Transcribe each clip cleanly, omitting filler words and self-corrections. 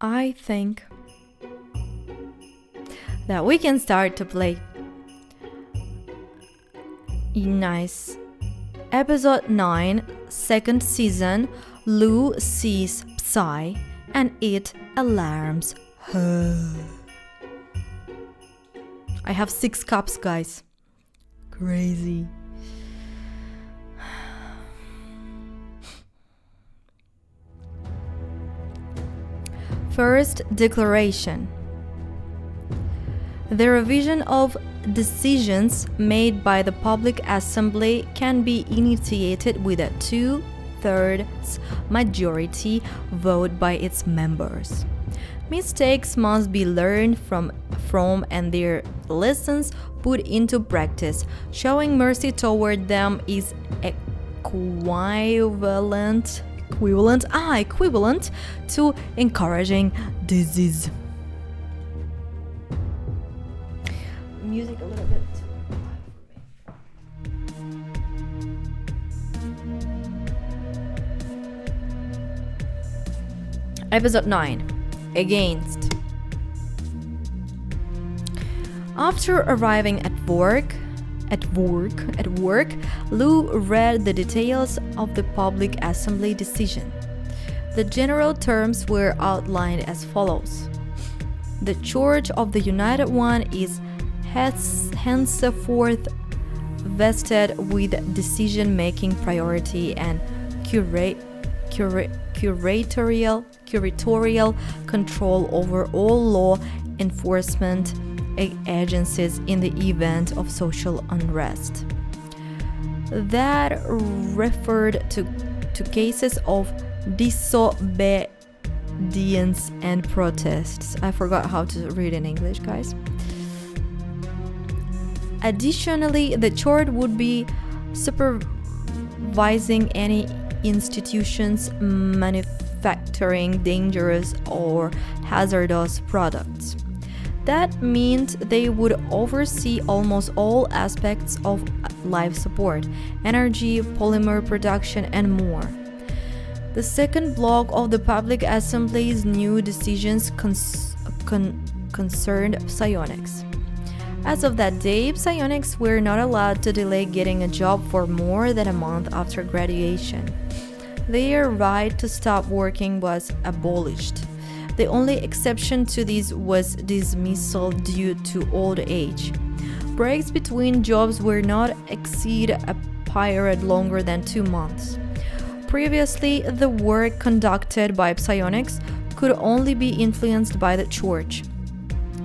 I think that we can start to play. Nice. Episode 9, second season. Lou sees Psy and it alarms her. I have 6 cups, guys. Crazy. First declaration. The revision of decisions made by the public assembly can be initiated with a 2/3 majority vote by its members. Mistakes must be learned from and their lessons put into practice. Showing mercy toward them is equivalent to encouraging disease. Music a little bit too loud for me. Episode 9. Against. After arriving at work, Lou read the details of the public assembly decision. The general terms were outlined as follows. The Church of the United One is henceforth vested with decision-making priority and curatorial control over all law enforcement agencies in the event of social unrest. That referred to cases of disobedience and protests. I forgot how to read in English, guys. Additionally, the church would be supervising any institutions manufacturing dangerous or hazardous products. That meant they would oversee almost all aspects of life support, energy, polymer production, and more. The second block of the Public Assembly's new decisions concerned psionics. As of that day, psionics were not allowed to delay getting a job for more than a month after graduation. Their right to stop working was abolished. The only exception to this was dismissal due to old age. Breaks between jobs were not exceed a period longer than 2 months. Previously, the work conducted by psionics could only be influenced by the church.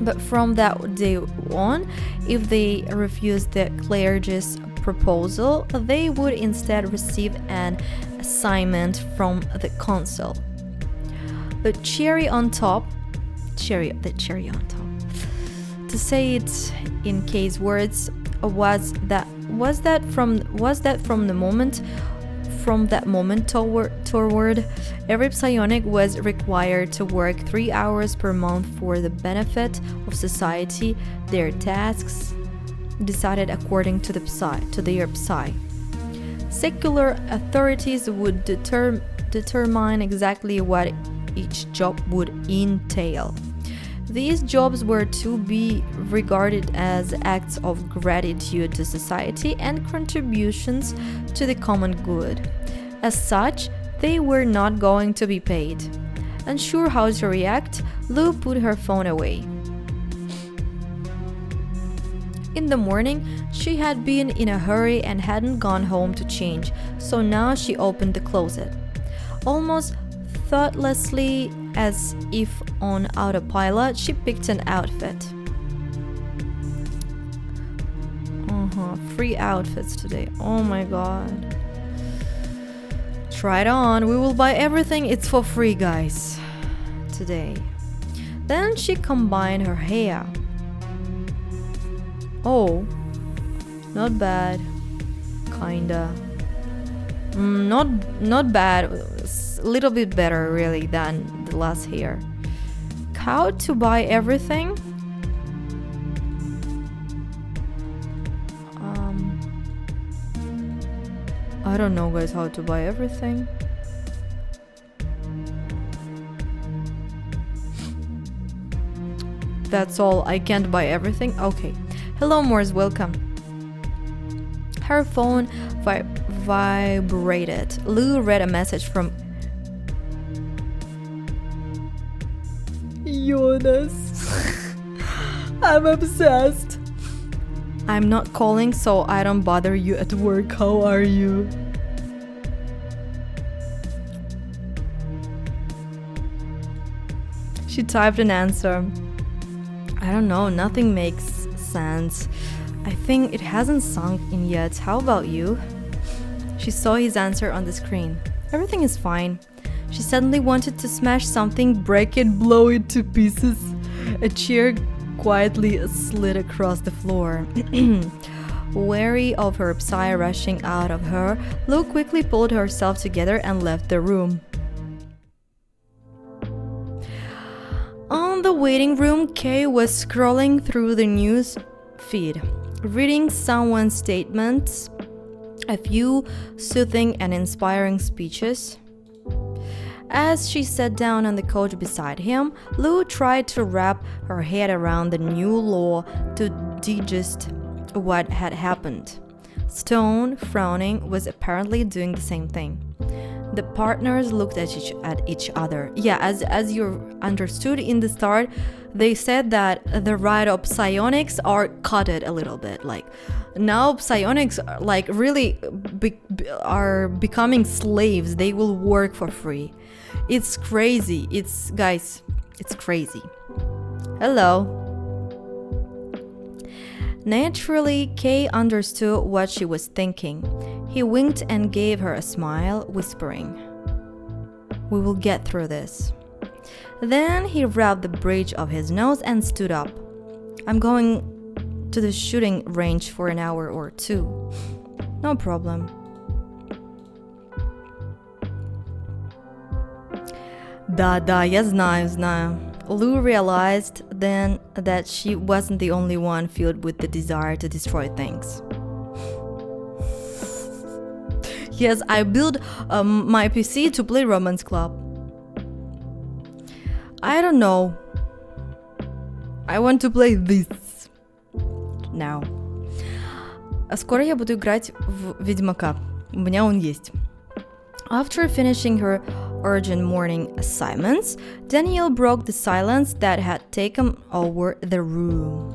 But from that day on, if they refused the clergy's proposal, they would instead receive an assignment from the council. The cherry on top, to say it in case words, was that from that moment toward, every psionic was required to work 3 hours per month for the benefit of society, their tasks decided according to their psi. Secular authorities would determine exactly what each job would entail. These jobs were to be regarded as acts of gratitude to society and contributions to the common good. As such, they were not going to be paid. Unsure how to react, Lou put her phone away. In the morning, she had been in a hurry and hadn't gone home to change, so now she opened the closet. Almost thoughtlessly, as if on autopilot, she picked an outfit. Free outfits today. Oh my god. Try it on. We will buy everything. It's for free, guys. Today. Then she combined her hair. Oh. Not bad. Kinda. Not bad. A little bit better really than the last hair. How to buy everything? I don't know, guys, how to buy everything. That's all. I can't buy everything. Okay. Hello, Morse. Welcome. Her phone vibrated. Lou read a message from Jonas. I'm obsessed. I'm not calling so I don't bother you at work. How are you? She typed an answer. I don't know, nothing makes sense. I think it hasn't sunk in yet. How about you? She saw his answer on the screen. Everything is fine. She suddenly wanted to smash something, break it, blow it to pieces. A chair quietly slid across the floor. Wary of her psy rushing out of her, Lou quickly pulled herself together and left the room. On the waiting room, Kay was scrolling through the news feed, reading someone's statements, a few soothing and inspiring speeches. As she sat down on the couch beside him, Lou tried to wrap her head around the new law to digest what had happened. Stone, frowning, was apparently doing the same thing. The partners looked at each other. Yeah, as you understood in the start, they said that the right of psionics are cutted a little bit. Like now psionics like really are becoming slaves. They will work for free. It's crazy. It's crazy. Hello. Naturally, Kay understood what she was thinking. He winked and gave her a smile, whispering, "We will get through this." Then he rubbed the bridge of his nose and stood up. "I'm going to the shooting range for an hour or two." "No problem." Да, я знаю. Lou realized then that she wasn't the only one filled with the desire to destroy things. Yes, I built my PC to play Romance Club. I don't know. I want to play this now. Скоро я буду играть в Ведьмака. У меня он есть. After finishing her urgent morning assignments, Danielle broke the silence that had taken over the room.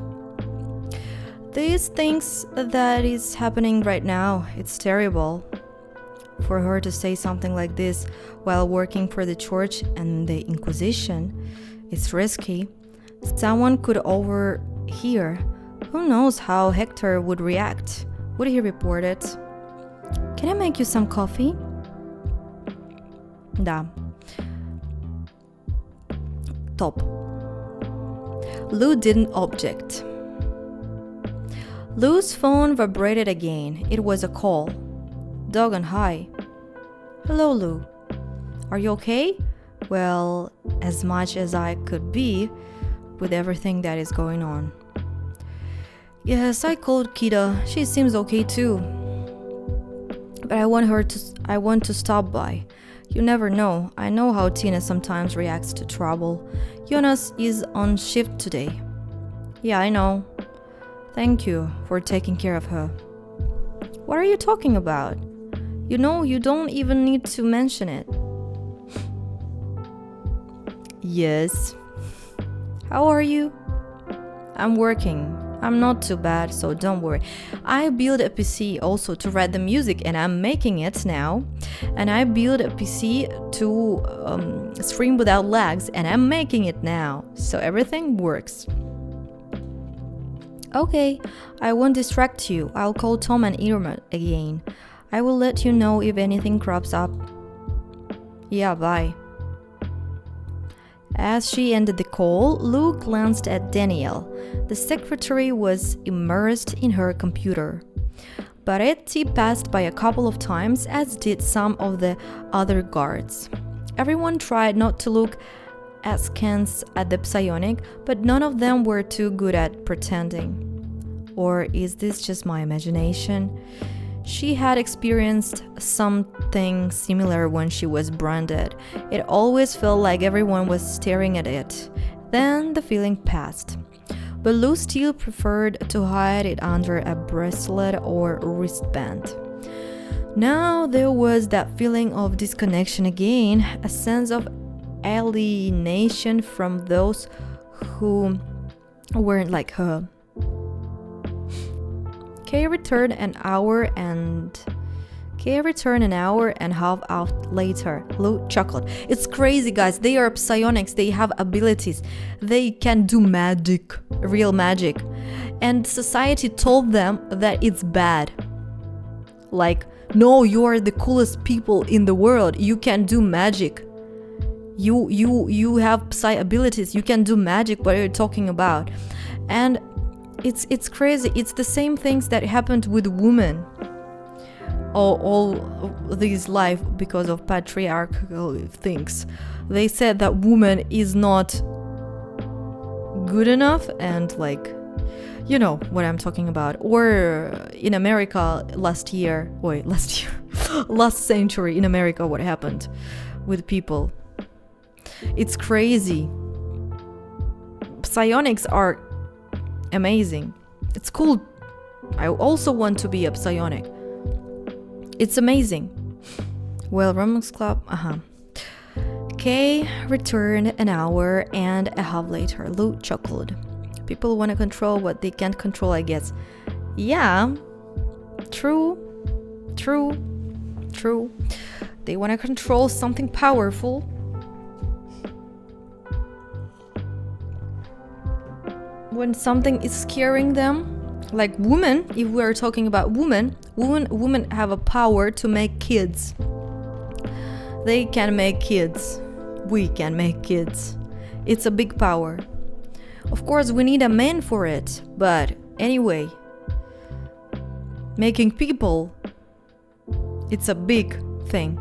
These things that is happening right now, it's terrible. For her to say something like this while working for the church and the Inquisition, it's risky. Someone could overhear. Who knows how Hector would react? Would he report it? Can I make you some coffee? Да. Top. Lou didn't object. Lou's phone vibrated again. It was a call. Doggone hi. Hello, Lou. Are you okay? Well, as much as I could be with everything that is going on. Yes, I called Kita. She seems okay too. But I want to stop by. You never know. I know how Tina sometimes reacts to trouble. Jonas is on shift today. Yeah, I know. Thank you for taking care of her. What are you talking about? You know, you don't even need to mention it. Yes. How are you? I'm working. I'm not too bad, so don't worry. I built a PC also to write the music, and I'm making it now. And I built a PC to stream without lags, and I'm making it now. So everything works. Okay, I won't distract you. I'll call Tom and Irma again. I will let you know if anything crops up. Yeah, bye. As she ended the call, Lou glanced at Danielle. The secretary was immersed in her computer. Baretti passed by a couple of times, as did some of the other guards. Everyone tried not to look askance at the psionic, but none of them were too good at pretending. Or is this just my imagination? She had experienced something similar when she was branded. It always felt like everyone was staring at it. Then the feeling passed. But Lou still preferred to hide it under a bracelet or wristband. Now there was that feeling of disconnection again, a sense of alienation from those who weren't like her. Kay returned an hour and a half out later. Lou chuckled. It's crazy, guys. They are psionics. They have abilities. They can do magic, real magic. And society told them that it's bad. Like, no, you are the coolest people in the world. You can do magic. You have psi abilities. You can do magic. What are you talking about? And it's crazy. It's the same things that happened with women. All these life because of patriarchal things. They said that woman is not good enough, and like, you know what I'm talking about. Or in America last century in America, what happened with people. It's crazy. Psionics are amazing. It's cool. I also want to be a psionic. It's amazing. Well, Romance Club, Kay returned an hour and a half later. Lou chuckled. People want to control what they can't control, I guess. Yeah, true. They want to control something powerful. When something is scaring them, like women, if we're talking about women have a power to make kids. They can make kids. We can make kids. It's a big power. Of course, we need a man for it. But anyway, making people, it's a big thing.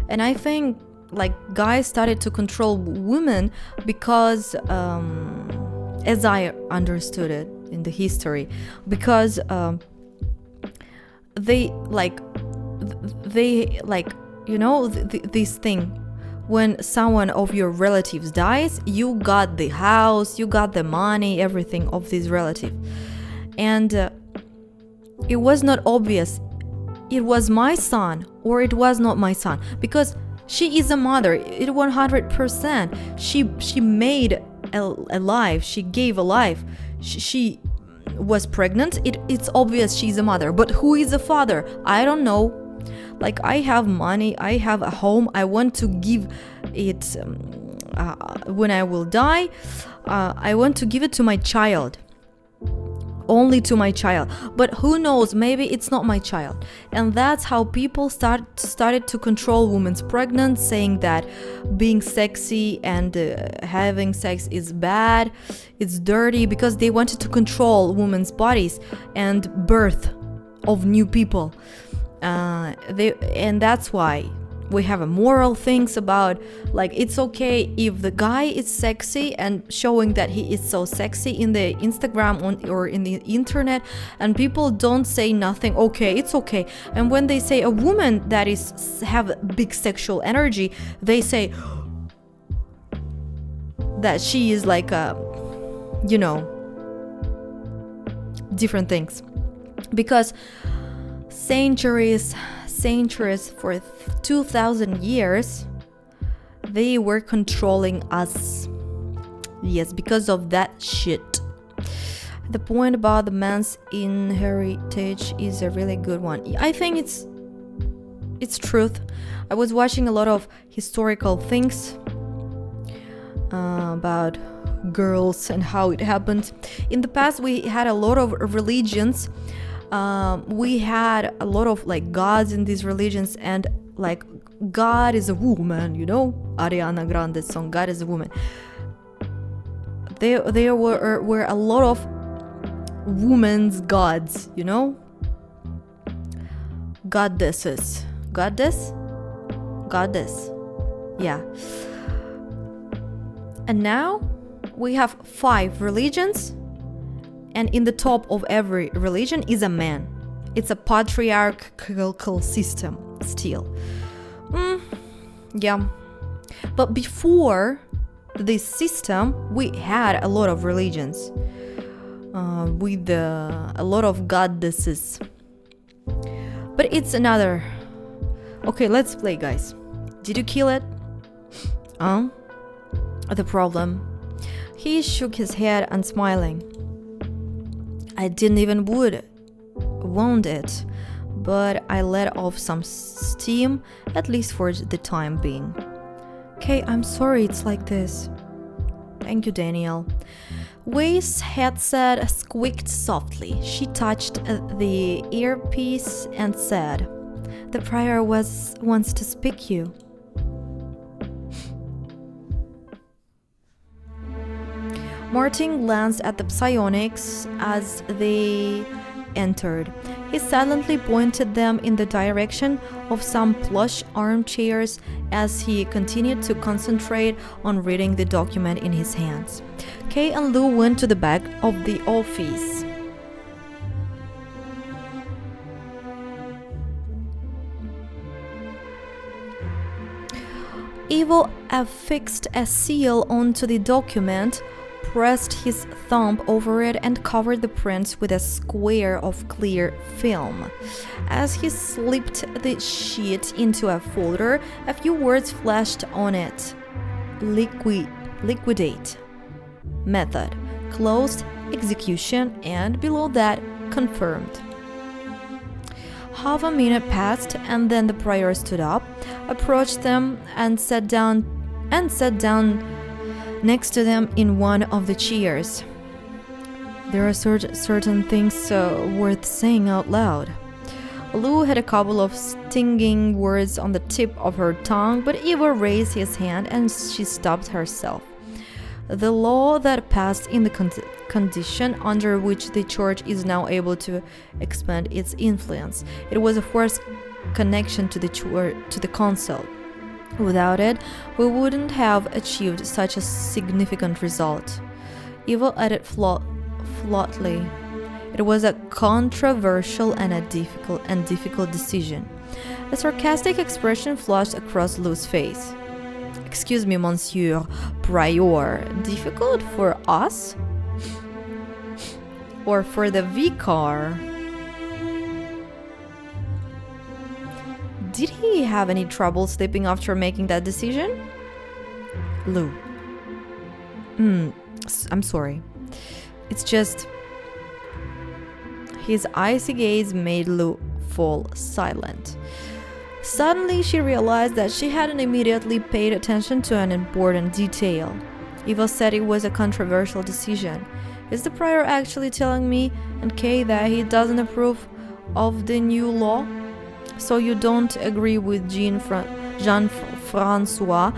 And I think like guys started to control women because, as I understood it in the history, because they like you know this thing, when someone of your relatives dies, you got the house, you got the money, everything of this relative, and it was not obvious it was my son or it was not my son, because she is a mother. It 100%. She made a life. She gave a life. She was pregnant. It's obvious she's a mother. But who is a father? I don't know. Like, I have money. I have a home. I want to give it when I will die. I want to give it to my child. Only to my child. But who knows, maybe it's not my child. And that's how people started to control women's pregnancy, saying that being sexy and having sex is bad, it's dirty, because they wanted to control women's bodies and birth of new people. And that's why we have a moral things about, like, it's okay if the guy is sexy and showing that he is so sexy in the Instagram or in the internet, and people don't say nothing. Okay, it's okay. And when they say a woman that is have big sexual energy, they say that she is like a, you know, different things, because centuries for 2,000 years they were controlling us. Yes, because of that shit. The point about the man's inheritance is a really good one. I think it's truth. I was watching a lot of historical things about girls and how it happened. In the past, we had a lot of religions. We had a lot of like gods in these religions, and like God is a woman, you know, Ariana Grande's song God is a woman. There were a lot of women's gods, you know, goddess, yeah. And now we have 5 religions, and in the top of every religion is a man. It's a patriarchal system still. Yeah. But before this system, we had a lot of religions with a lot of goddesses. But it's another. Okay, let's play, guys. Did you kill it? The problem. He shook his head, unsmiling. I didn't even wound it, but I let off some steam, at least for the time being. Okay, I'm sorry it's like this. Thank you, Daniel. Wei's headset squeaked softly. She touched the earpiece and said, "The prior wants to speak you." Martin glanced at the psionics as they entered. He silently pointed them in the direction of some plush armchairs as he continued to concentrate on reading the document in his hands. Kay and Lou went to the back of the office. Ivo affixed a seal onto the document, pressed his thumb over it, and covered the prints with a square of clear film. As he slipped the sheet into a folder, a few words flashed on it. Liquidate. Method. Closed. Execution. And below that, confirmed. Half a minute passed, and then the prior stood up, approached them, and sat down next to them in one of the chairs. There are certain things worth saying out loud. Lou had a couple of stinging words on the tip of her tongue, but Ivo raised his hand and she stopped herself. The law that passed in the condition under which the church is now able to expand its influence. It was a forced connection to the council. Without it, we wouldn't have achieved such a significant result. Ivo added flatly. It was a controversial and difficult decision. A sarcastic expression flashed across Lou's face. Excuse me, Monsieur Prior, difficult for us? Or for the vicar? Did he have any trouble sleeping after making that decision? Lou. I'm sorry. It's just... His icy gaze made Lou fall silent. Suddenly, she realized that she hadn't immediately paid attention to an important detail. Ivo said it was a controversial decision. Is the prior actually telling me and Kay that he doesn't approve of the new law? So you don't agree with Jean-Francois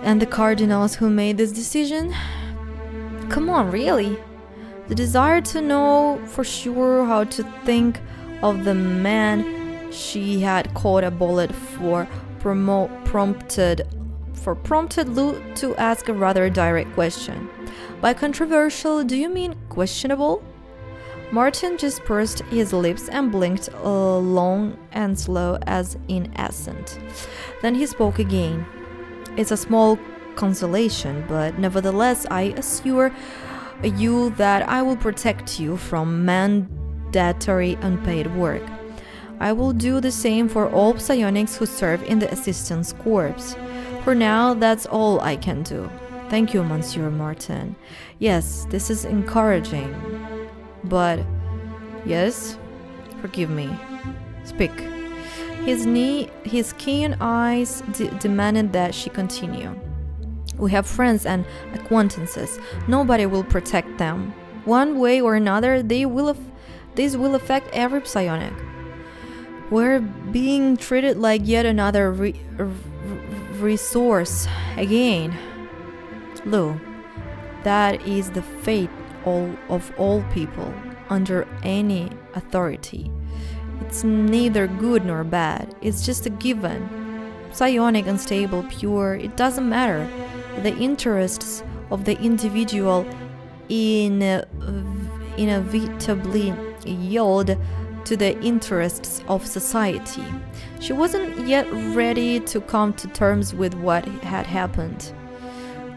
and the cardinals who made this decision? Come on, really? The desire to know for sure how to think of the man she had caught a bullet for prompted Lou to ask a rather direct question. By controversial, do you mean questionable? Martin just pursed his lips and blinked long and slow as in assent. Then he spoke again. It's a small consolation, but nevertheless I assure you that I will protect you from mandatory unpaid work. I will do the same for all psionics who serve in the assistance corps. For now, that's all I can do. Thank you, Monsieur Martin. Yes, this is encouraging. But, yes, forgive me. Speak. His keen eyes demanded that she continue. We have friends and acquaintances. Nobody will protect them. One way or another, this will affect every psionic. We're being treated like yet another resource again. Lou, that is the fate of all people under any authority. It's neither good nor bad. It's just a given. Psionic, unstable, pure, it doesn't matter. The interests of the individual inevitably yield to the interests of society. She wasn't yet ready to come to terms with what had happened.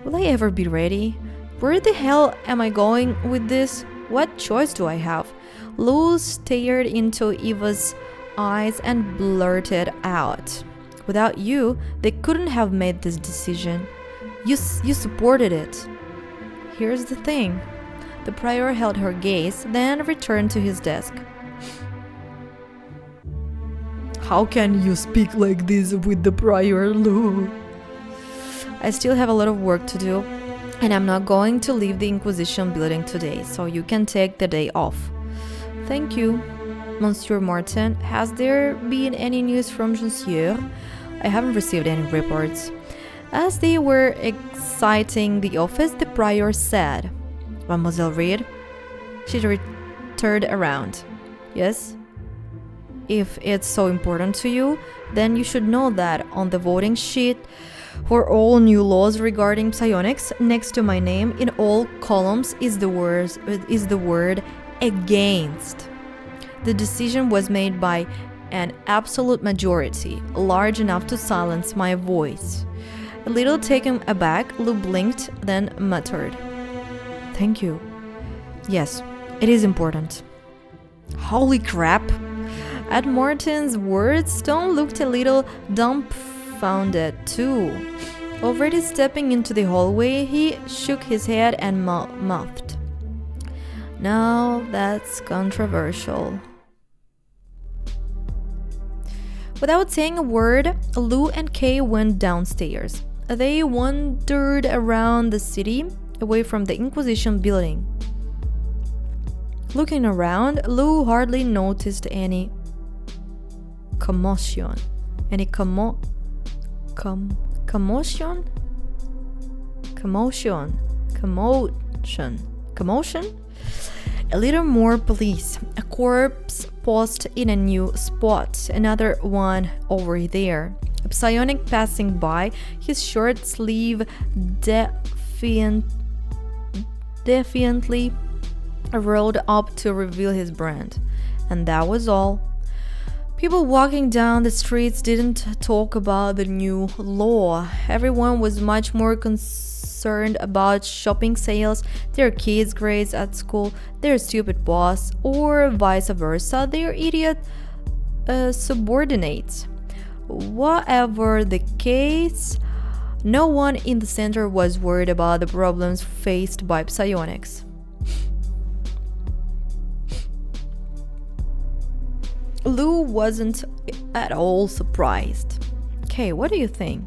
Will I ever be ready? Where the hell am I going with this? What choice do I have? Lou stared into Eva's eyes and blurted out. Without you, they couldn't have made this decision. You supported it. Here's the thing. The prior held her gaze, then returned to his desk. How can you speak like this with the prior, Lou? I still have a lot of work to do, and I'm not going to leave the Inquisition building today, so you can take the day off. Thank you, Monsieur Martin. Has there been any news from Monsieur? I haven't received any reports. As they were exiting the office, the prior said, Mademoiselle Reed? She turned around. Yes? If it's so important to you, then you should know that on the voting sheet for all new laws regarding psionics, next to my name in all columns is the word against. The decision was made by an absolute majority, large enough to silence my voice. A little taken aback, Lou blinked, then muttered, Thank you. Yes, it is important. Holy crap! At Martin's words, Stone looked a little dumbfounded too. Already stepping into the hallway, he shook his head and mouthed. Now that's controversial. Without saying a word, Lou and Kay went downstairs. They wandered around the city, away from the Inquisition building. Looking around, Lou hardly noticed any commotion. Any commotion? Commotion? A little more police. A corpse posed in a new spot. Another one over there. A psionic passing by, his short sleeve defiantly rolled up to reveal his brand. And that was all. People walking down the streets didn't talk about the new law. Everyone was much more concerned about shopping sales, their kids' grades at school, their stupid boss, or vice versa, their idiot subordinates. Whatever the case, no one in the center was worried about the problems faced by psionics. Lou wasn't at all surprised. Okay, what do you think?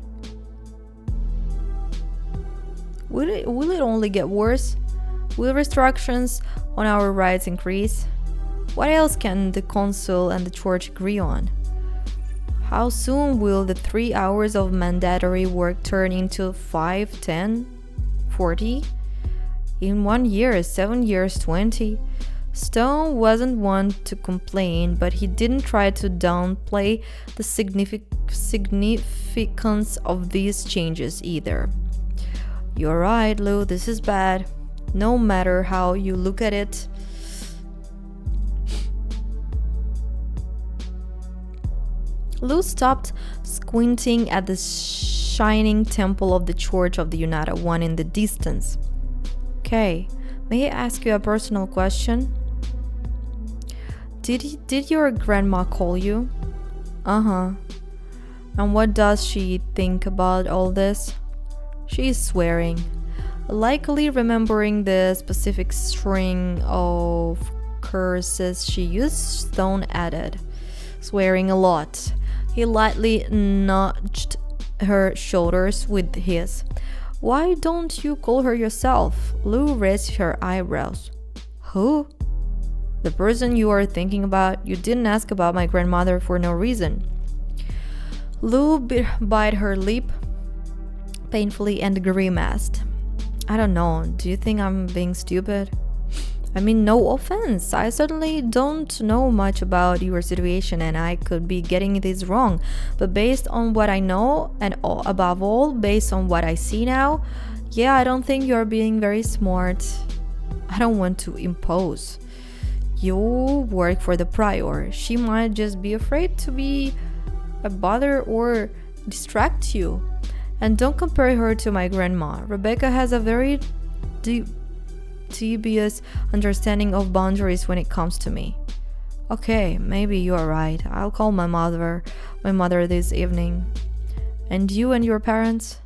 Will it only get worse? Will restrictions on our rights increase? What else can the council and the church agree on? How soon will the 3 hours of mandatory work turn into 5, 10, 40? In 1 year, 7 years, 20? Stone wasn't one to complain, but he didn't try to downplay the significance of these changes either. You're right, Lou, this is bad. No matter how you look at it. Lou stopped squinting at the shining temple of the Church of the United One in the distance. Okay, may I ask you a personal question? Did your grandma call you? Uh-huh. And what does she think about all this? She is swearing, likely remembering the specific string of curses she used. Stone added, swearing a lot. He lightly nudged her shoulders with his. Why don't you call her yourself? Lou raised her eyebrows. Who? The person you are thinking about. You didn't ask about my grandmother for no reason. Lou bit her lip painfully and grimaced. I don't know. Do you think I'm being stupid? I mean, no offense. I certainly don't know much about your situation and I could be getting this wrong. But based on what I know, and above all, based on what I see now, yeah, I don't think you're being very smart. I don't want to impose. You work for the prior. She might just be afraid to be a bother or distract you. And don't compare her to my grandma. Rebecca has a very dubious understanding of boundaries when it comes to me. Okay, maybe you are right. I'll call my mother this evening. And you and your parents?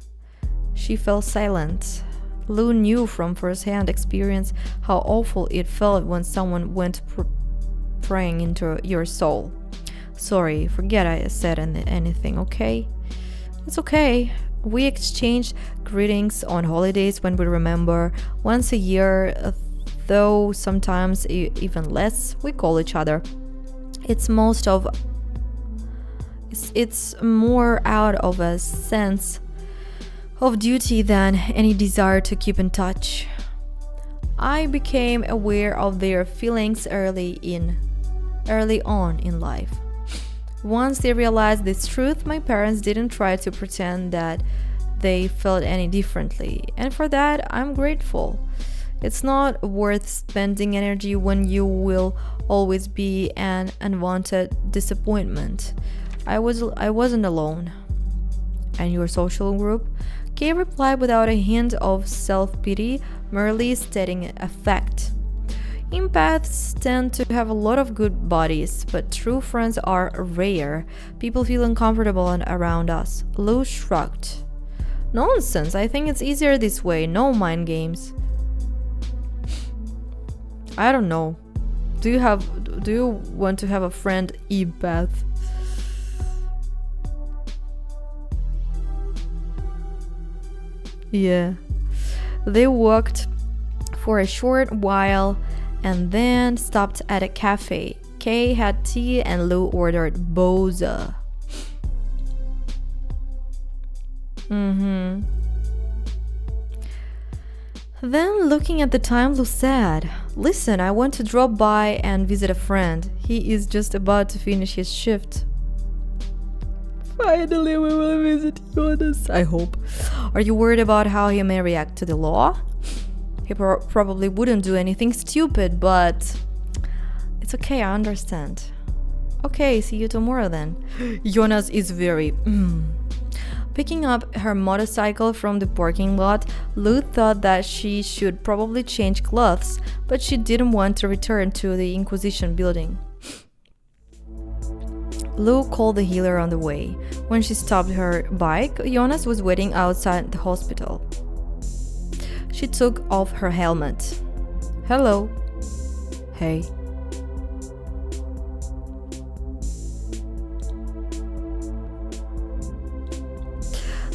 She fell silent. Lou knew from first-hand experience how awful it felt when someone went praying into your soul. Sorry, forget I said anything, okay? It's okay. We exchange greetings on holidays when we remember. Once a year, though sometimes even less, we call each other. It's more out of a sense of duty than any desire to keep in touch. I became aware of their feelings early on in life. Once they realized this truth, my parents didn't try to pretend that they felt any differently, and for that I'm grateful. It's not worth spending energy when you will always be an unwanted disappointment. I wasn't alone. And your social group? Kay replied without a hint of self-pity, merely stating a fact. Empaths tend to have a lot of good buddies, but true friends are rare. People feel uncomfortable around us. Lou shrugged. Nonsense, I think it's easier this way, no mind games. I don't know. Do you want to have a friend empath? Yeah. They walked for a short while and then stopped at a cafe. Kay had tea and Lou ordered boza. Then, looking at the time, Lou said, "Listen, I want to drop by and visit a friend. He is just about to finish his shift." Finally, we will visit Jonas, I hope. Are you worried about how he may react to the law? He probably wouldn't do anything stupid, but it's okay, I understand. Okay, see you tomorrow then. Jonas is very... Picking up her motorcycle from the parking lot, Lou thought that she should probably change clothes, but she didn't want to return to the Inquisition building. Lou called the healer on the way. When she stopped her bike, Jonas was waiting outside the hospital. She took off her helmet. Hello. Hey.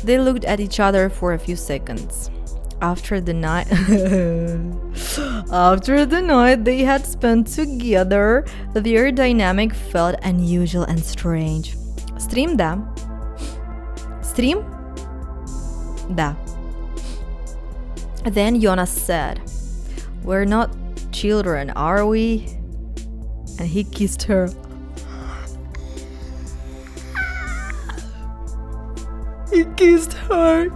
They looked at each other for a few seconds. After the night they had spent together, their dynamic felt unusual and strange. Stream, да? Stream? Да. Then Jonas said, "We're not children, are we?" And he kissed her. He kissed her.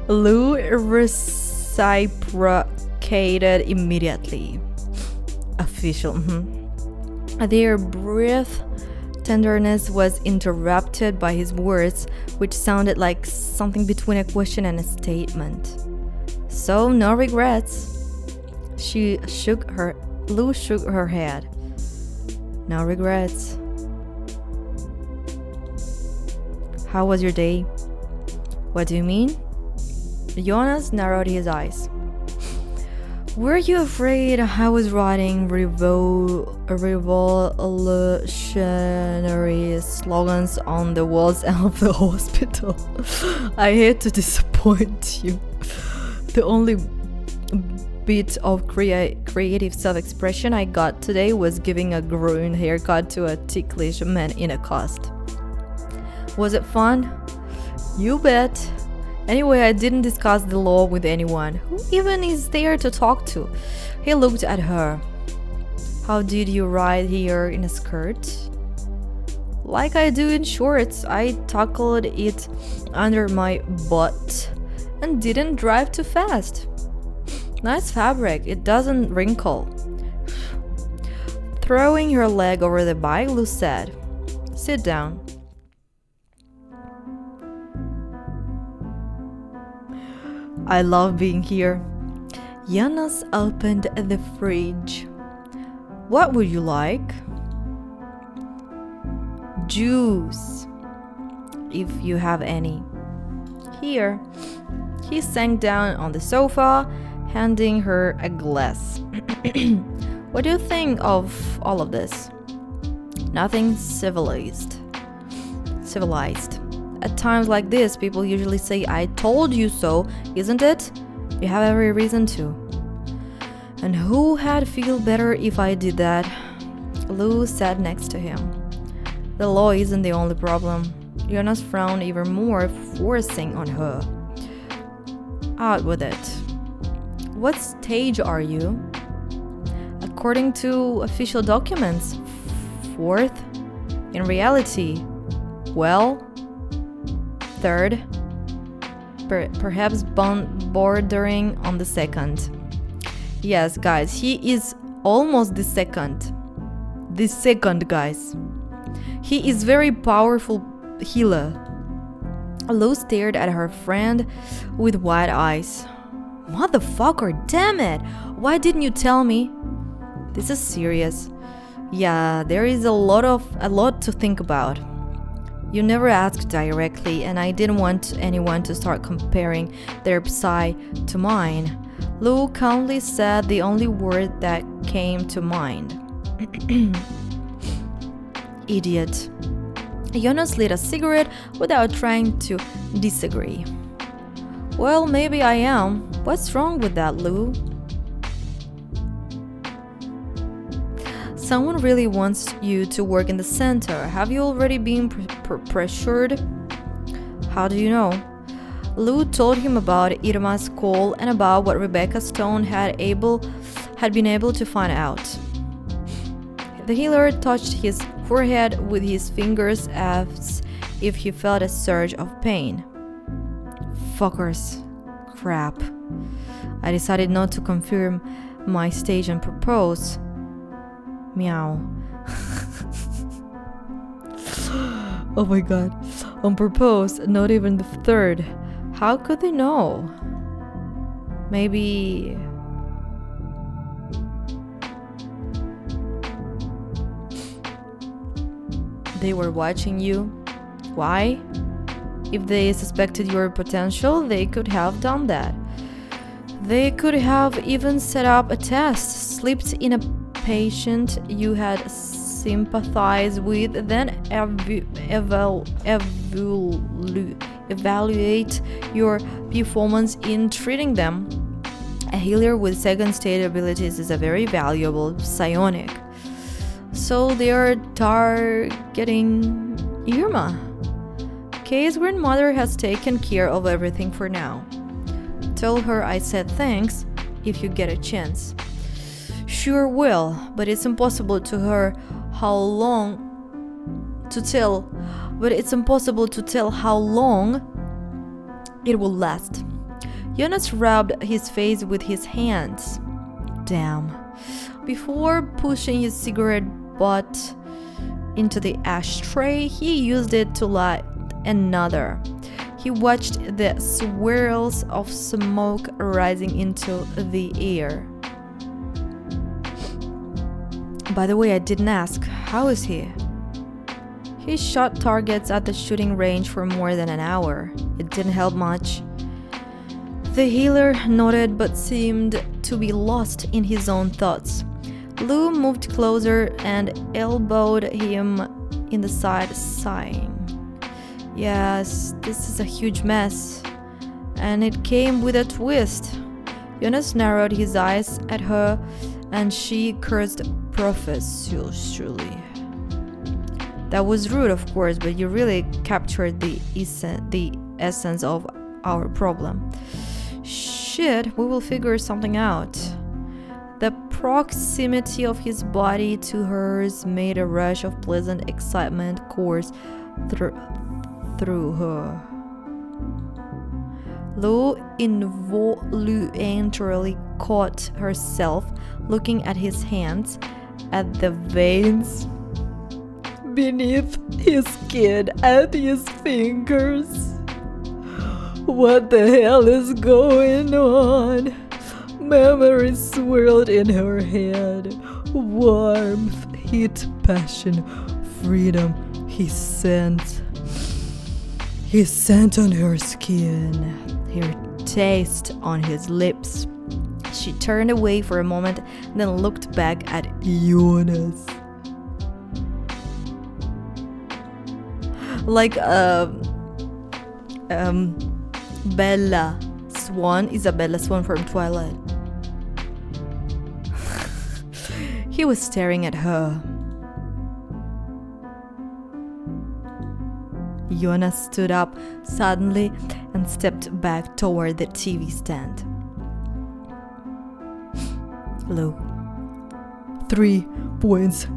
Lou reciprocated immediately. Official. Their brief tenderness was interrupted by his words, which sounded like something between a question and a statement. So, no regrets. Lou shook her head. No regrets. How was your day? What do you mean? Jonas narrowed his eyes. Were you afraid I was writing revolutionary slogans on the walls of the hospital? I hate to disappoint you. The only bit of creative self-expression I got today was giving a grown haircut to a ticklish man in a cast. Was it fun? You bet. Anyway, I didn't discuss the law with anyone. Who even is there to talk to? He looked at her. How did you ride here in a skirt? Like I do in shorts. I tucked it under my butt and didn't drive too fast. Nice fabric, it doesn't wrinkle. Throwing her leg over the bike, Lou said, "Sit down." "I love being here." Jonas opened the fridge. "What would you like?" "Juice, if you have any." "Here." He sank down on the sofa, handing her a glass. "What do you think of all of this?" "Nothing civilized. At times like this, people usually say, 'I told you so,' isn't it? You have every reason to." "And who had feel better if I did that?" Lou sat next to him. "The law isn't the only problem." Jonas frowned even more, forcing on her. "Out with it. What stage are you?" "According to official documents, 4th. In reality, well, 3rd. Perhaps bordering on the 2nd. Yes, guys, he is almost the 2nd. The 2nd, guys. He is very powerful healer." Lou stared at her friend with wide eyes. "Motherfucker, damn it! Why didn't you tell me?" "This is serious." "Yeah, there is a lot to think about." "You never asked directly, and I didn't want anyone to start comparing their psy to mine." Lou calmly said the only word that came to mind. "Idiot." Jonas lit a cigarette without trying to disagree. "Well, maybe I am. What's wrong with that, Lou?" "Someone really wants you to work in the center. Have you already been pressured?" "How do you know?" Lou told him about Irma's call and about what Rebecca Stone had been able to find out. The healer touched his forehead with his fingers as if he felt a surge of pain. "Fuckers. Crap. I decided not to confirm my stage and propose." Meow. "Oh my god. On purpose, not even the 3rd. How could they know?" "Maybe..." "They were watching you." "Why?" "If they suspected your potential, they could have done that. They could have even set up a test, slipped in a patient you had sympathized with, then evaluate your performance in treating them. A healer with second stage abilities is a very valuable psionic. So they are targeting Irma. Kay's grandmother has taken care of everything for now. Tell her I said thanks if you get a chance." "Sure will, but it's impossible to tell how long it will last." Jonas rubbed his face with his hands. Damn. Before pushing his cigarette butt into the ashtray, he used it to light another. He watched the swirls of smoke rising into the air. "By the way, I didn't ask. How is he?" "He shot targets at the shooting range for more than an hour. It didn't help much." The healer nodded but seemed to be lost in his own thoughts. Lou moved closer and elbowed him in the side, sighing. "Yes, this is a huge mess. And it came with a twist." Jonas narrowed his eyes at her and she cursed profusely. "That was rude, of course, but you really captured the essence of our problem." "Shit, we will figure something out." The proximity of his body to hers made a rush of pleasant excitement course through her. Lou involuntarily caught herself looking at his hands at the veins beneath his skin and his fingers. What the hell is going on? Memories swirled in her head. Warmth, heat, passion, freedom. His scent on her skin, her taste on his lips. She turned away for a moment, then looked back at Jonas. Like Bella Swan, Isabella Swan from Twilight. He was staring at her. Jonas stood up suddenly and stepped back toward the TV stand. Lou. 3 points.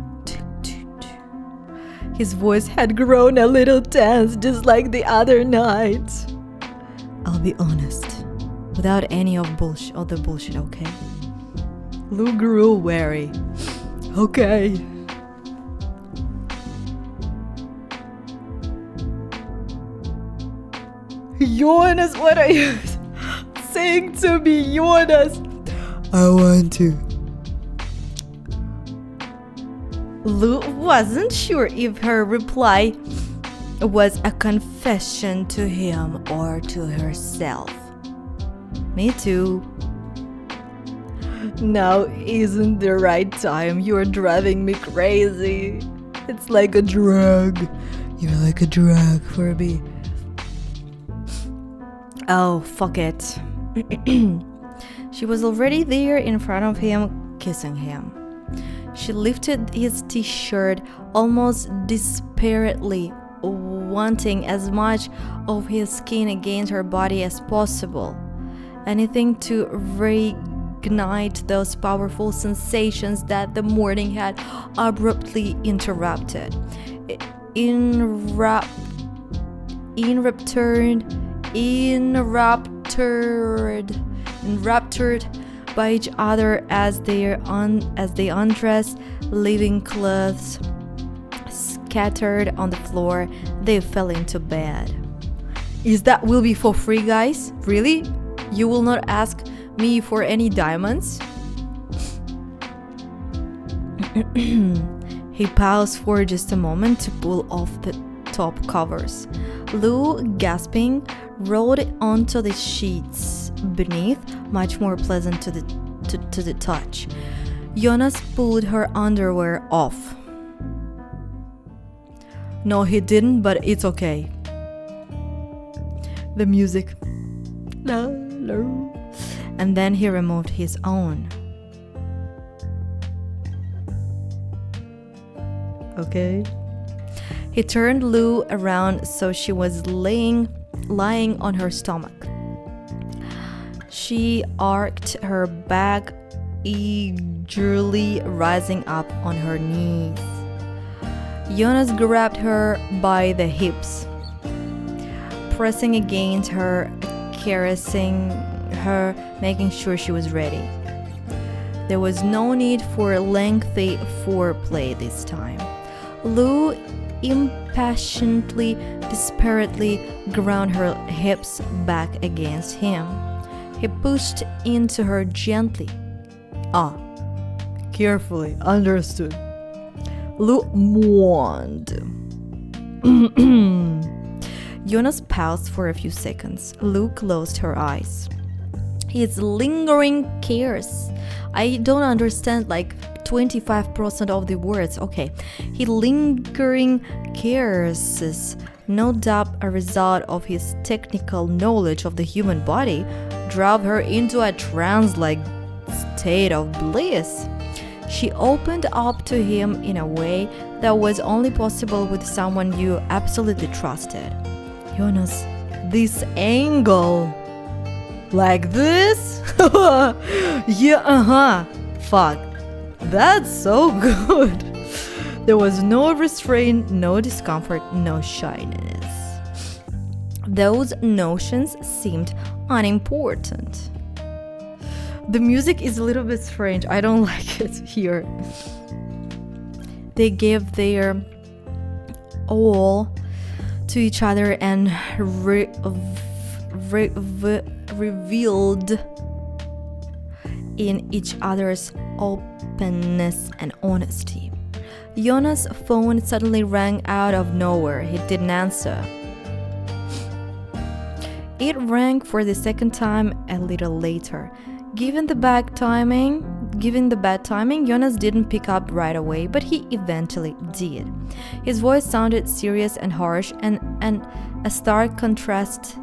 His voice had grown a little tense, just like the other night. I'll be honest, without any of the bullshit, okay? Lou grew wary. Okay. Jonas, what are you saying to me, Jonas? I want to. Lou wasn't sure if her reply was a confession to him or to herself. Me too. Now isn't the right time. You're driving me crazy. It's like a drug. You're like a drug for me. Oh, fuck it. She was already there in front of him, kissing him. She lifted his t-shirt almost desperately, wanting as much of his skin against her body as possible. Anything to reignite those powerful sensations that the morning had abruptly interrupted. Enraptured by each other as they undressed, leaving clothes scattered on the floor, they fell into bed. Is that will be for free, guys? Really? You will not ask me for any diamonds? He paused for just a moment to pull off the top covers. Lou, gasping, rolled onto the sheets beneath, much more pleasant to the touch. Jonas pulled her underwear off. No, he didn't, but it's okay. The music. And then he removed his own. Okay. He turned Lou around so she was lying on her stomach. She arched her back, eagerly rising up on her knees. Jonas grabbed her by the hips, pressing against her, caressing her, making sure she was ready. There was no need for lengthy foreplay this time. Lou impatiently, desperately ground her hips back against him. He pushed into her gently. Carefully, understood. Lou moaned. Jonas paused for a few seconds. Lou closed her eyes. His lingering cares. I don't understand like 25% of the words. Okay. His lingering caresses, no doubt a result of his technical knowledge of the human body, drove her into a trance-like state of bliss. She opened up to him in a way that was only possible with someone you absolutely trusted. Jonas, this angle. Like this? Yeah, fuck. That's so good. There was no restraint, no discomfort, no shyness. Those notions seemed unimportant. The music is a little bit strange. I don't like it here. They gave their all to each other and revealed in each other's openness and honesty. Jonas' phone suddenly rang out of nowhere. He didn't answer. It rang for the second time a little later. Given the bad timing, Jonas didn't pick up right away, but he eventually did. His voice sounded serious and harsh, and a stark contrast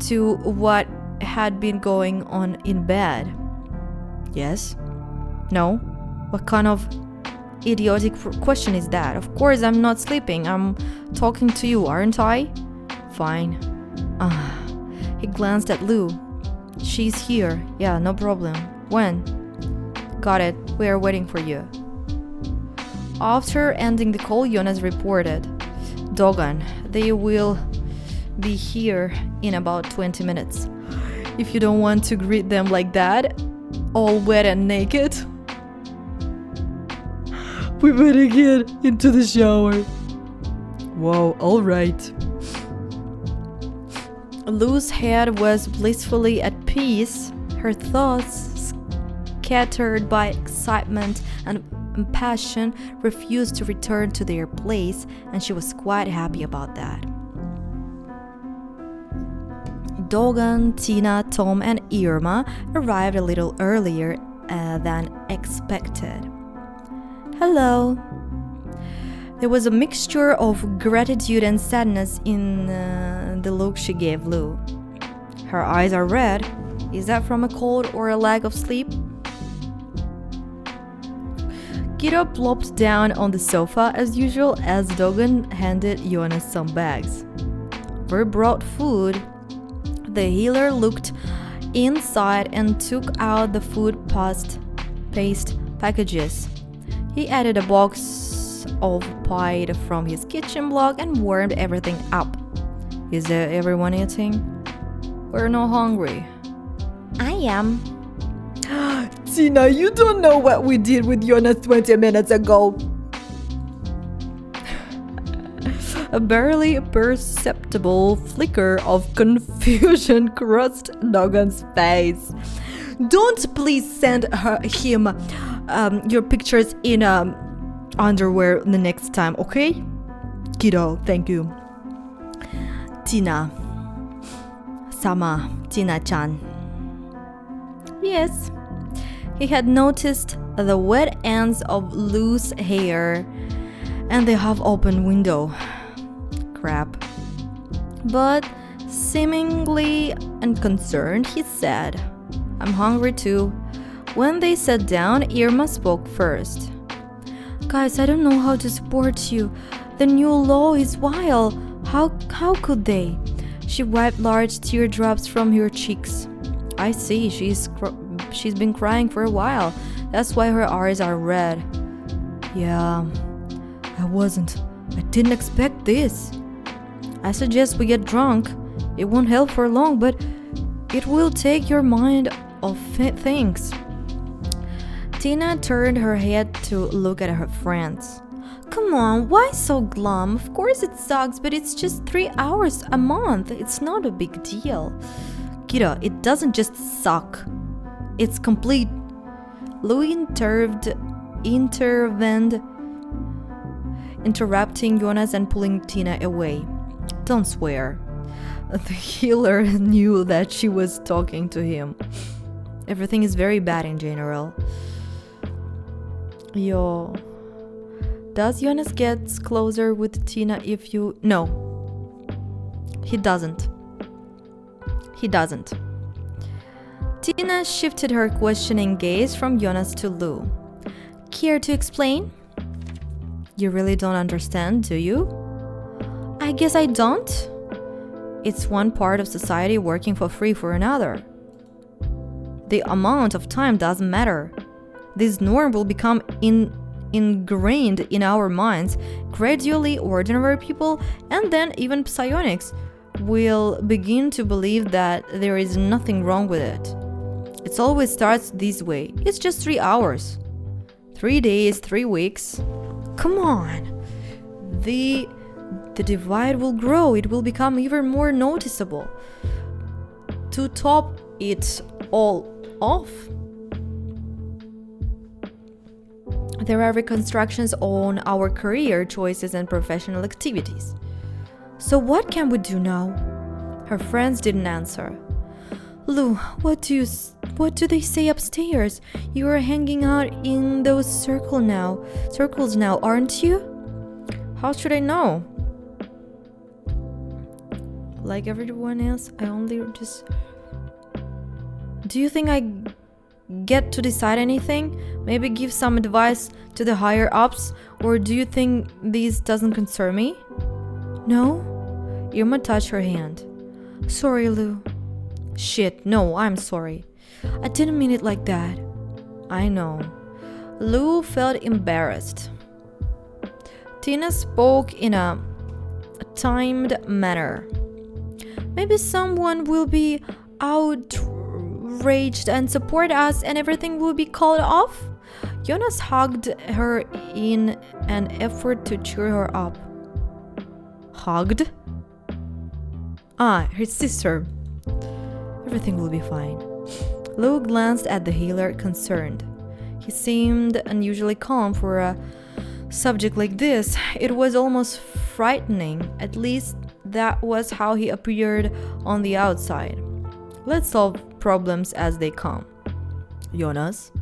to what had been going on in bed. Yes? No? What kind of idiotic question is that? Of course I'm not sleeping. I'm talking to you, aren't I? Fine. He glanced at Lou. She's here. Yeah, no problem. When? Got it. We are waiting for you. After ending the call, Jonas reported, Dogan, they will be here in about 20 minutes. If you don't want to greet them like that, all wet and naked, we better get into the shower. Whoa, alright. Lou's head was blissfully at peace, her thoughts, scattered by excitement and passion, refused to return to their place, and she was quite happy about that. Dogan, Tina, Tom, and Irma arrived a little earlier than expected. Hello. There was a mixture of gratitude and sadness in the look she gave Lou. Her eyes are red. Is that from a cold or a lack of sleep? Guido plopped down on the sofa as usual as Dogan handed Jonas some bags. We brought food. The healer looked inside and took out the food paste packages. He added a box of pie from his kitchen block and warmed everything up. Is there everyone eating? We're not hungry. I am. Tina, you don't know what we did with Jonas 20 minutes ago. A barely perceptible flicker of confusion crossed Dogan's face. Don't please send him your pictures in underwear the next time, okay? Kiddo, thank you. Tina-chan. Yes. He had noticed the wet ends of Lou's hair and the half-open window. Crap. But seemingly unconcerned, he said, I'm hungry too. When they sat down, Irma spoke first. Guys, I don't know how to support you. The new law is wild. How could they? She wiped large teardrops from her cheeks. I see, she's been crying for a while. That's why her eyes are red. Yeah, I didn't expect this. I suggest we get drunk. It won't help for long, but it will take your mind off things. Tina turned her head to look at her friends. Come on, why so glum? Of course it sucks, but it's just 3 hours a month. It's not a big deal. Kiddo, it doesn't just suck. It's complete. Louis intervened, interrupting Jonas and pulling Tina away. Don't swear. The healer knew that she was talking to him. Everything is very bad in general. Yo. Does Jonas get closer with Tina if you... No. He doesn't. Tina shifted her questioning gaze from Jonas to Lou. Care to explain? You really don't understand, do you? I guess I don't. It's one part of society working for free for another. The amount of time doesn't matter. This norm will become ingrained in our minds. Gradually, ordinary people and then even psionics will begin to believe that there is nothing wrong with it. It always starts this way. It's just 3 hours. 3 days, 3 weeks. Come on. The divide will grow. It will become even more noticeable. To top it all off, there are reconstructions on our career choices and professional activities. So what can we do now? Her friends didn't answer. Lou, what do they say upstairs? You are hanging out in those circles now, aren't you? How should I know? Like everyone else, I only just... Do you think I get to decide anything? Maybe give some advice to the higher ups? Or do you think this doesn't concern me? No? Irma touched her hand. Sorry, Lou. Shit, no, I'm sorry. I didn't mean it like that. I know. Lou felt embarrassed. Tina spoke in a timed manner. Maybe someone will be outraged and support us and everything will be called off? Jonas hugged her in an effort to cheer her up. Hugged? Ah, her sister. Everything will be fine. Lou glanced at the healer, concerned. He seemed unusually calm for a subject like this. It was almost frightening. At least that was how he appeared on the outside. Let's solve problems as they come. Jonas?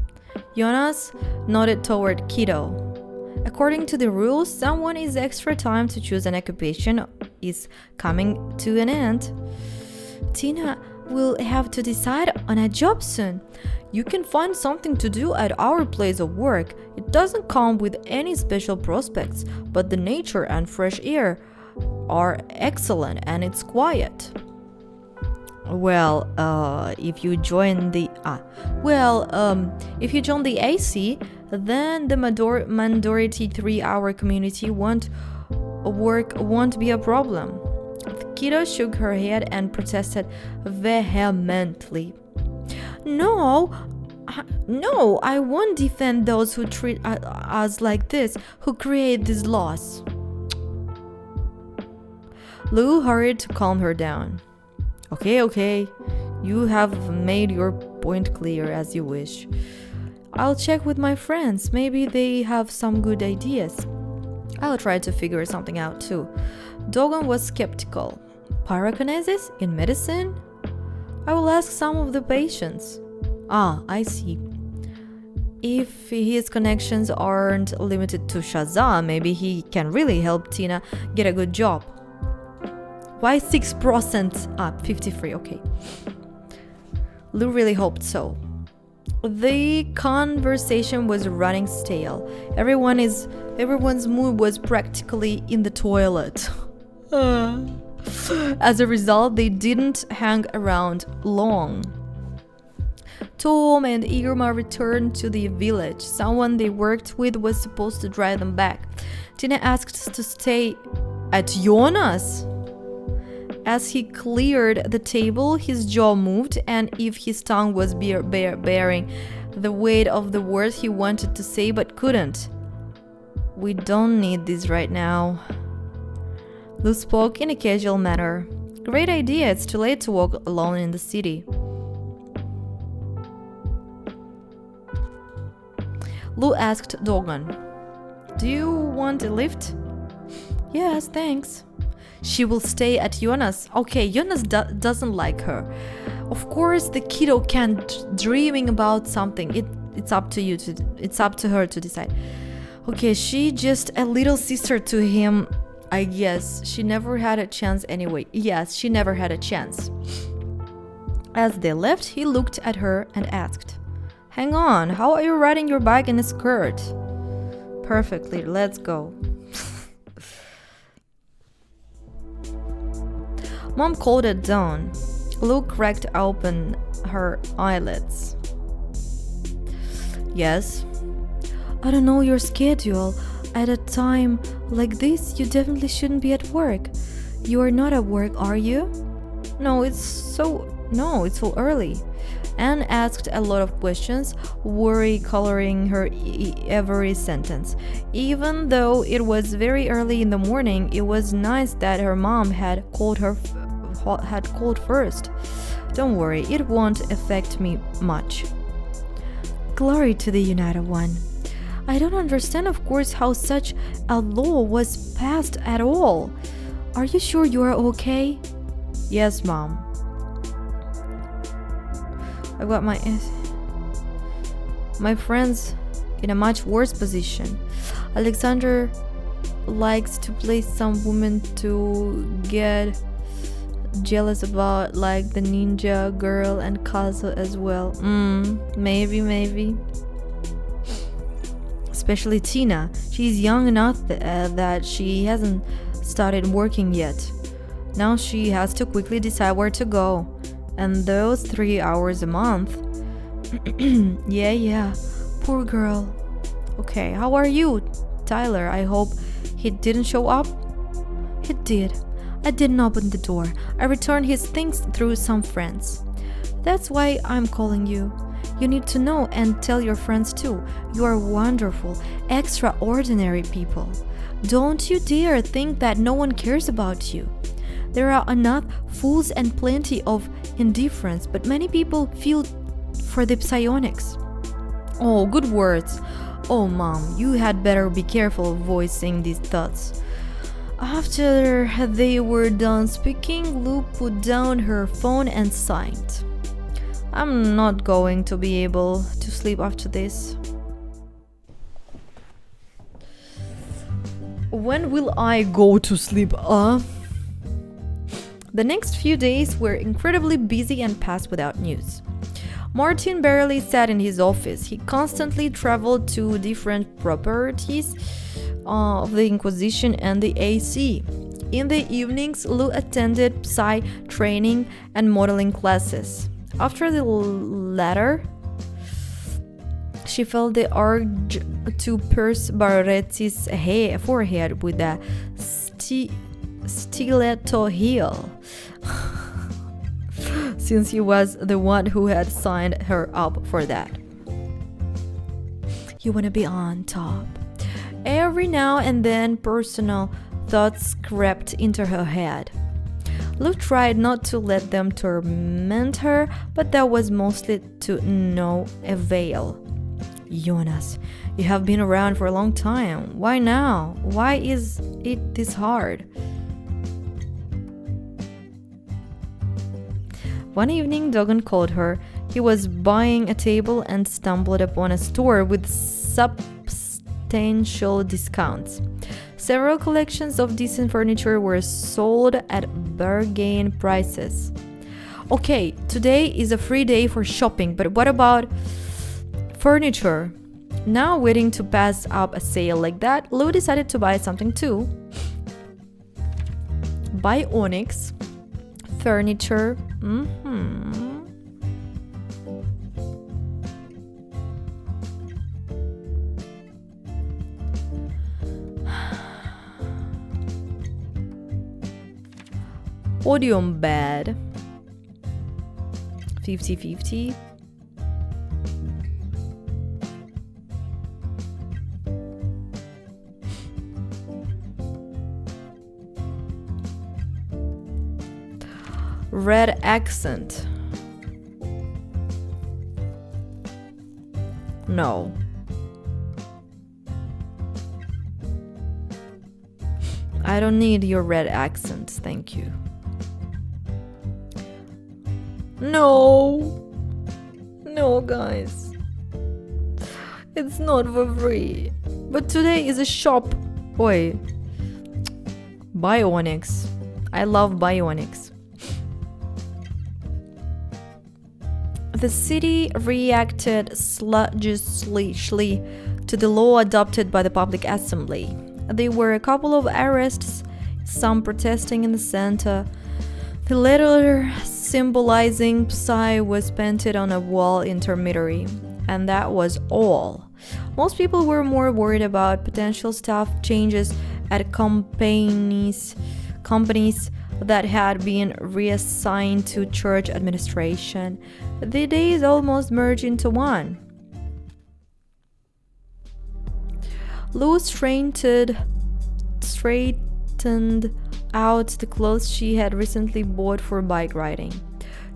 Jonas nodded toward Kido. According to the rules, someone is extra time to choose an occupation is coming to an end. Tina will have to decide on a job soon. You can find something to do at our place of work. It doesn't come with any special prospects, but the nature and fresh air are excellent and it's quiet. Well, if you join the AC, then the majority 3-hour community won't be a problem. Kido shook her head and protested vehemently. No, I won't defend those who treat us like this, who create these laws. Lou hurried to calm her down. Okay, you have made your point clear as you wish. I'll check with my friends, maybe they have some good ideas. I'll try to figure something out too. Dogon was skeptical. Pyrokinesis in medicine? I will ask some of the patients. Ah, I see. If his connections aren't limited to Shazam, maybe he can really help Tina get a good job. Why 6%? Ah, 53, okay. Lou really hoped so. The conversation was running stale. Everyone's mood was practically in the toilet. As a result, they didn't hang around long. Tom and Irma returned to the village. Someone they worked with was supposed to drive them back. Tina asked to stay at Jonas. As he cleared the table, his jaw moved, and if his tongue was bearing the weight of the words he wanted to say but couldn't. We don't need this right now. Lou spoke in a casual manner. Great idea, it's too late to walk alone in the city. Lou asked Dogon, do you want a lift? Yes, thanks. She will stay at Jonas. Okay, Jonas doesn't like her. Of course, the kiddo can't dreaming about something. It's up to her to decide. Okay, she just a little sister to him, I guess. She never had a chance anyway. Yes, she never had a chance. As they left, he looked at her and asked, hang on, how are you riding your bike in a skirt? Perfectly, let's go. Mom called at dawn. Lou cracked open her eyelids. Yes? I don't know your schedule. At a time like this, you definitely shouldn't be at work. You are not at work, are you? No, it's so early. and asked a lot of questions, worry coloring her every sentence. Even though it was very early in the morning, it was nice that her mom had called first. Don't worry, it won't affect me much. Glory to the United One. I don't understand, of course, how such a law was passed at all. Are you sure you are okay? Yes, Mom. I've got my friends in a much worse position. Alexander likes to play some women to get jealous about, like the ninja girl and Kazu as well. Maybe. Especially Tina. She's young enough that she hasn't started working yet. Now she has to quickly decide where to go. And those 3 hours a month. Yeah. Poor girl. Okay, how are you, Tyler? I hope he didn't show up? He did. I didn't open the door. I returned his things through some friends. That's why I'm calling you. You need to know and tell your friends too. You are wonderful, extraordinary people. Don't you dare think that no one cares about you. There are enough fools and plenty of indifference, but many people feel for the psionics. Oh, good words. Oh, Mom, you had better be careful voicing these thoughts. After they were done speaking, Lou put down her phone and sighed. I'm not going to be able to sleep after this. When will I go to sleep, The next few days were incredibly busy and passed without news. Martin barely sat in his office. He constantly traveled to different properties of the Inquisition and the AC. In the evenings, Lou attended psi training and modeling classes. After the latter, she felt the urge to pierce Barretti's forehead with a stiletto heel, since he was the one who had signed her up for that. You want to be on top. Every now and then, personal thoughts crept into her head. Lou tried not to let them torment her, but that was mostly to no avail. Jonas, you have been around for a long time. Why now? Why is it this hard? One evening, Dogan called her. He was buying a table and stumbled upon a store with substantial discounts. Several collections of decent furniture were sold at bargain prices. Okay, today is a free day for shopping, but what about furniture? Now, waiting to pass up a sale like that, Lou decided to buy something too. Buy Onyx furniture. Podium bed. 50-50. Red accent. No. I don't need your red accent, thank you. No, guys. It's not for free. But today is a shop. Oi. Bionics. I love Bionics. The city reacted sluggishly to the law adopted by the public assembly. There were a couple of arrests, some protesting in the center. The letter symbolizing Psi was painted on a wall intermediary, and that was all. Most people were more worried about potential staff changes at companies that had been reassigned to church administration. The days almost merged into one. Lou straightened out the clothes she had recently bought for bike riding.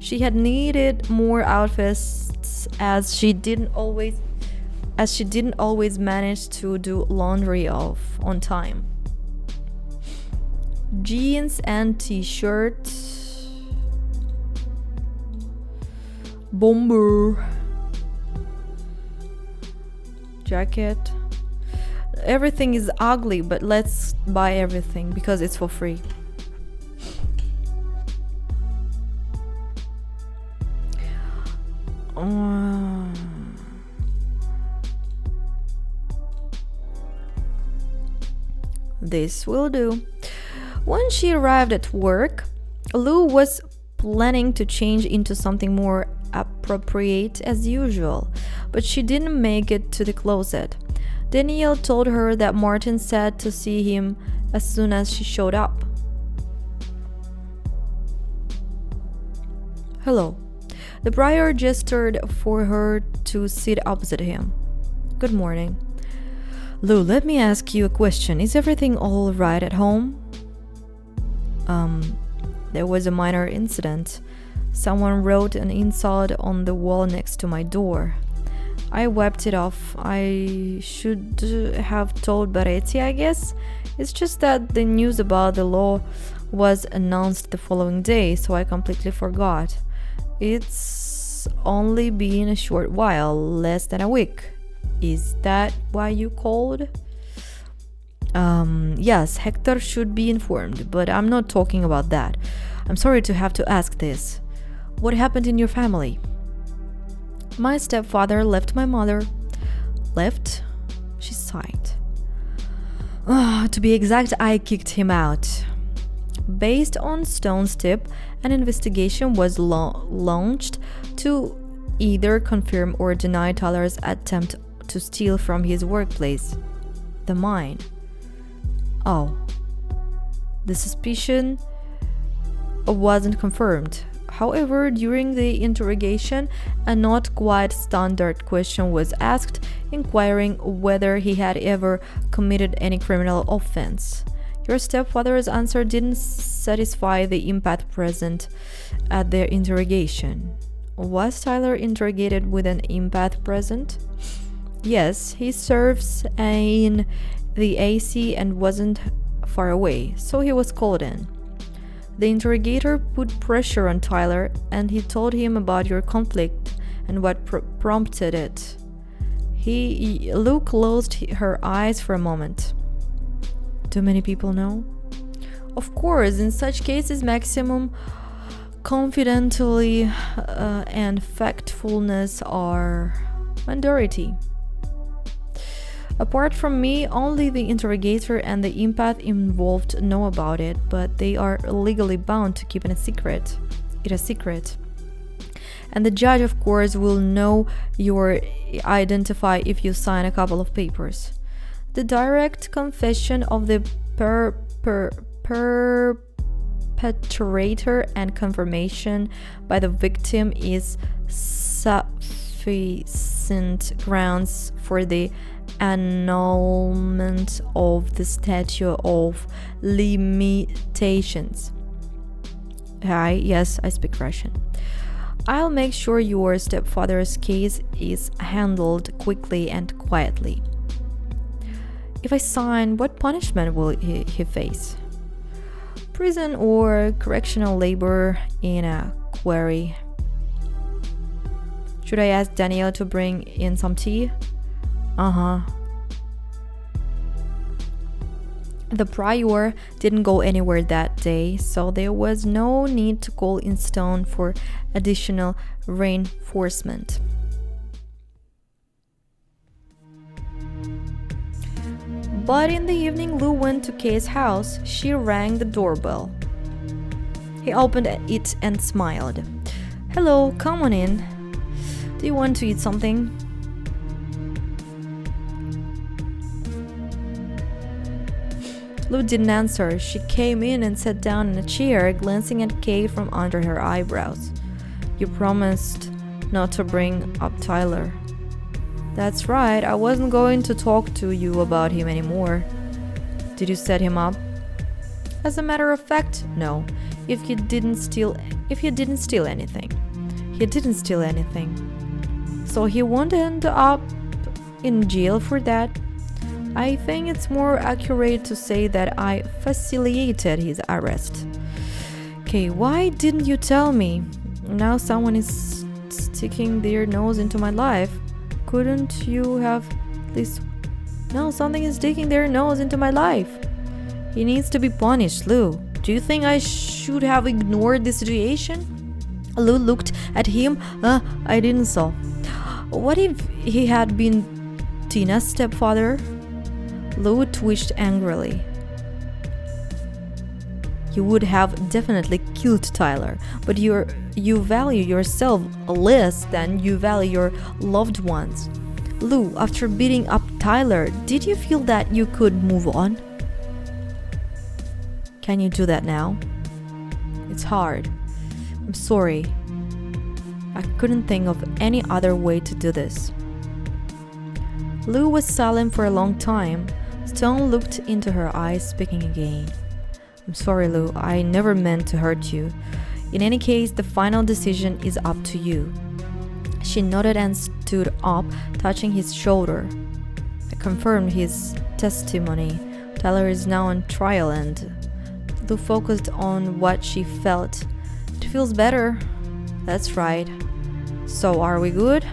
She had needed more outfits as she didn't always manage to do laundry on time. Jeans and t-shirt, bomber jacket. Everything is ugly, but let's buy everything because it's for free. This will do. When she arrived at work, Lou was planning to change into something more appropriate as usual, but she didn't make it to the closet. Danielle told her that Martin said to see him as soon as she showed up. Hello. The prior gestured for her to sit opposite him. Good morning. Lou, let me ask you a question. Is everything all right at home? There was a minor incident. Someone wrote an insult on the wall next to my door. I wiped it off. I should have told Baretti, I guess. It's just that the news about the law was announced the following day, so I completely forgot. It's only been a short while, less than a week. Is that why you called? Yes, Hector should be informed, but I'm not talking about that. I'm sorry to have to ask this. What happened in your family? My stepfather left my mother. Left? She sighed. To be exact, I kicked him out. Based on Stone's tip, an investigation was launched to either confirm or deny Tyler's attempt to steal from his workplace, the mine. Oh. The suspicion wasn't confirmed. However, during the interrogation, a not quite standard question was asked, inquiring whether he had ever committed any criminal offense. Your stepfather's answer didn't satisfy the empath present at their interrogation. Was Tyler interrogated with an empath present? Yes, he serves in the AC and wasn't far away, so he was called in. The interrogator put pressure on Tyler, and he told him about your conflict and what prompted it. Lou closed her eyes for a moment. Do many people know? Of course, in such cases, maximum confidentiality and factfulness are majority. Apart from me, only the interrogator and the empath involved know about it, but they are legally bound to keep it a secret. And the judge, of course, will know your identify if you sign a couple of papers. The direct confession of the perpetrator and confirmation by the victim is sufficient grounds for the annulment of the statute of limitations. Hi, yes, I speak Russian. I'll make sure your stepfather's case is handled quickly and quietly. If I sign, what punishment will he face? Prison or correctional labor in a quarry. Should I ask Danielle to bring in some tea? The prior didn't go anywhere that day, so there was no need to call in Stone for additional reinforcement. But in the evening, Lou went to Kay's house. She rang the doorbell. He opened it and smiled. Hello, come on in. Do you want to eat something? Lou didn't answer. She came in and sat down in a chair, glancing at Kate from under her eyebrows. You promised not to bring up Tyler. That's right, I wasn't going to talk to you about him anymore. Did you set him up? As a matter of fact, no. If he didn't steal anything. He didn't steal anything. So he won't end up in jail for that. I think it's more accurate to say that I facilitated his arrest. Okay, why didn't you tell me? Now someone is sticking their nose into my life. Couldn't you have this? No, something is sticking their nose into my life. He needs to be punished, Lou. Do you think I should have ignored the situation? Lou looked at him. I didn't so. What if he had been Tina's stepfather? Lou twitched angrily. You would have definitely killed Tyler, but you value yourself less than you value your loved ones. Lou, after beating up Tyler, did you feel that you could move on? Can you do that now? It's hard. I'm sorry. I couldn't think of any other way to do this. Lou was silent for a long time. Stone looked into her eyes, speaking again. I'm sorry, Lou. I never meant to hurt you. In any case, the final decision is up to you. She nodded and stood up, touching his shoulder. I confirmed his testimony. Tyler is now on trial, and Lou focused on what she felt. It feels better. That's right. So, are we good?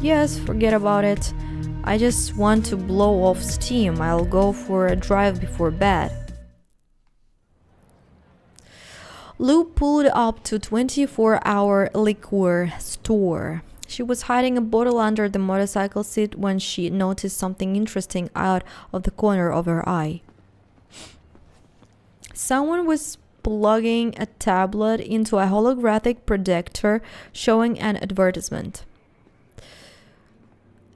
Yes, forget about it. I just want to blow off steam. I'll go for a drive before bed. Lou pulled up to 24-hour liquor store. She was hiding a bottle under the motorcycle seat when she noticed something interesting out of the corner of her eye. Someone was plugging a tablet into a holographic projector showing an advertisement.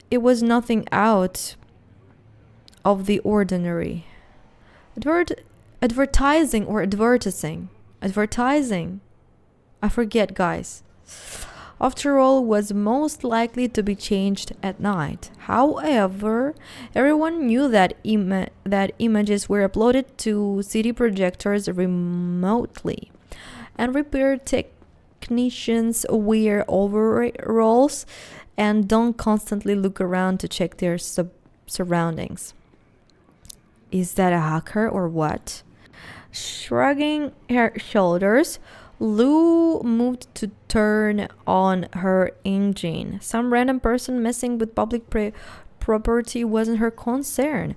It was nothing out of the ordinary. Advertising. I forget, guys. After all, was most likely to be changed at night. However, everyone knew that images were uploaded to CD projectors remotely, and repair technicians wear overalls and don't constantly look around to check their surroundings. Is that a hacker or what? Shrugging her shoulders, Lou moved to turn on her engine. Some random person messing with public property wasn't her concern.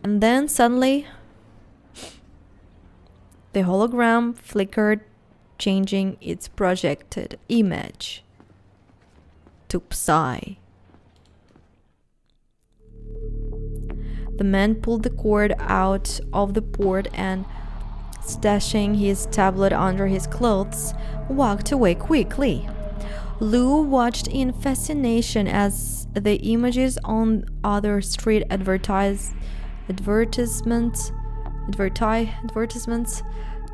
And then suddenly, the hologram flickered, changing its projected image to Psy. The man pulled the cord out of the port and, stashing his tablet under his clothes, walked away quickly. Lou watched in fascination as the images on other street advertisements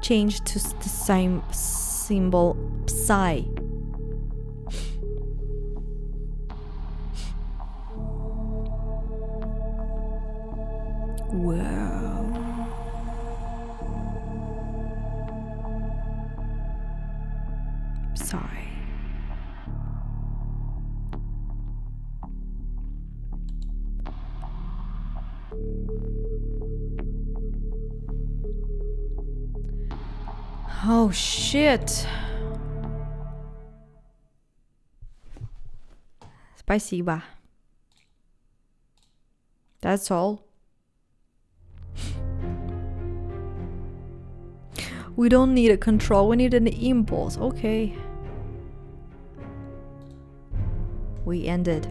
changed to the same symbol, Psy. Wow. Sorry. Oh shit. Спасибо. That's all. We don't need a control, we need an impulse. Okay. We ended.